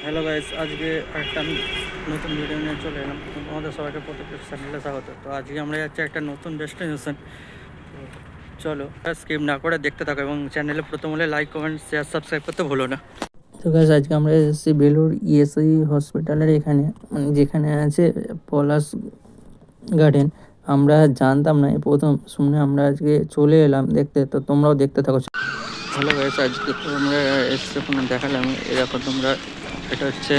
Hello guys, আজকে একটা আমি নতুন ভিডিও নিয়ে চলে এলাম। তোমাদের সবাইকে প্রত্যেকটা চ্যানেলে স্বাগত। তো আজকে আমরা যাচ্ছি একটা নতুন ডেস্টিনেশন। তো চলো স্কিপ না করে দেখতে থাকো এবং চ্যানেলে প্রথম হলে লাইক, কমেন্ট, শেয়ার, সাবস্ক্রাইব করতে ভুলো না। তো গাইস, আজকে আমরা এসেছি বেলুর ইএসআই হসপিটালের এখানে, মানে যেখানে আছে পলাশ গার্ডেন। আমরা জানতাম না, এই প্রথম শুনে আমরা আজকে চলে এলাম দেখতে। তো তোমরাও দেখতে থাকো। হ্যালো গাইস, আজকে তো আমরা এসে দেখালাম, এই দেখো তোমরা, এটা হচ্ছে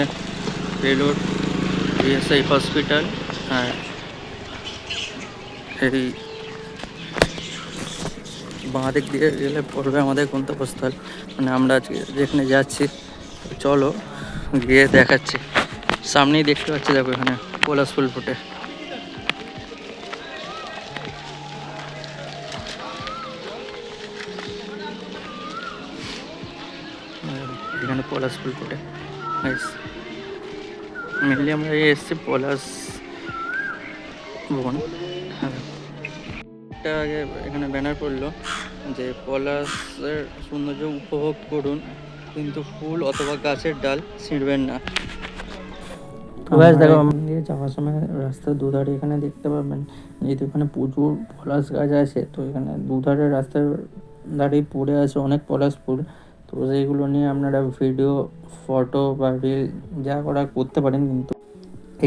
বেলুর ইএসআই হসপিটাল। আর এই বাঁ দিক দিয়ে গেলে পড়বে আমাদের গন্তব্যস্থল, মানে আমরা আজকে যেখানে যাচ্ছি। চলো গিয়ে দেখাচ্ছি। সামনেই দেখতে পাচ্ছি, দেখো এখানে পলাশ ফুল ফুটে। এখানে পলাশ ফুল ফুটে। মেনলি আমরা এসেছি পলাশ বন। হ্যাঁ, একটা আগে এখানে ব্যানার পড়লো যে পলাশের সৌন্দর্য উপভোগ করুন, কিন্তু ফুল অথবা গাছের ডাল ছিঁড়বেন না। তো গাছ দেখো, দিয়ে যাওয়ার সময় রাস্তার দুধারে এখানে দেখতে পাবেন, যেহেতু এখানে প্রচুর পলাশ গাছ আছে, তো এখানে দুধারে রাস্তার ধারেই পড়ে আছে অনেক পলাশ ফুল। তো সেইগুলো নিয়ে আপনারা ভিডিও, ফটো বা রিল যা করা করতে পারেন, কিন্তু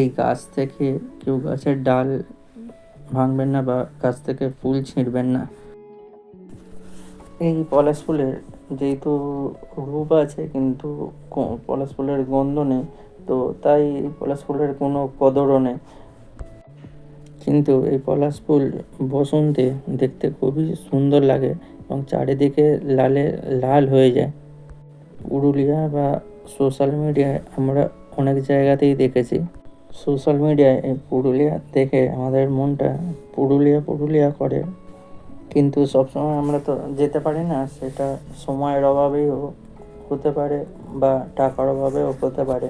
এই গাছ থেকে কেউ গাছের ডাল ভাঙবেন না বা গাছ থেকে ফুল ছিঁড়বেন না। এই পলাশ ফুলের যেহেতু রূপ আছে, কিন্তু পলাশ ফুলের গন্ধ নেই, তো তাই এই পলাশ ফুলের কোনো কদরও নেই। কিন্তু এই পলাশ ফুল বসন্তে দেখতে খুবই সুন্দর লাগে এবং চারিদিকে লালে লাল হয়ে যায়। পুরুলিয়া বা সোশ্যাল মিডিয়ায় আমরা অনেক জায়গাতেই দেখেছি। সোশ্যাল মিডিয়ায় এই পুরুলিয়া দেখে আমাদের মনটা পুরুলিয়া পুরুলিয়া করে, কিন্তু সবসময় আমরা তো যেতে পারি না। সেটা সময়ের অভাবেও হতে পারে বা টাকার অভাবেও হতে পারে।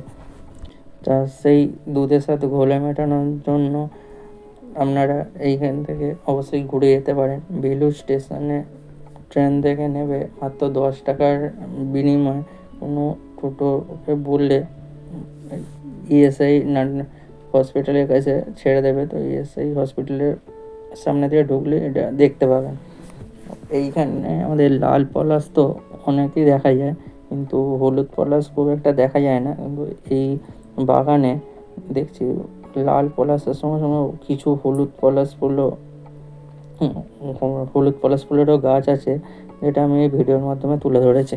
তা সেই দুধের সাথে ঘোলে মেটানোর জন্য আপনারা এইখান থেকে অবশ্যই ঘুরে যেতে পারেন। বেলুড় স্টেশনে ট্রেন থেকে নেবে মাত্র 10 টাকার বিনিময়ে কোনো টোটোকে বললে ইএসআই হসপিটালের কাছে ছেড়ে দেবে। তো ইএসআই হসপিটালের সামনে দিয়ে ঢুকলে এটা দেখতে পাবেন। এইখানে আমাদের লাল পলাশ তো অনেকই দেখা যায়, কিন্তু হলুদ পলাশ খুব একটা দেখা যায় না। কিন্তু এই বাগানে দেখছি লাল পলাশের সঙ্গে সঙ্গে কিছু হলুদ পলাশ ফুলেরও গাছ আছে, যেটা আমি এই ভিডিওর মাধ্যমে তুলে ধরেছি।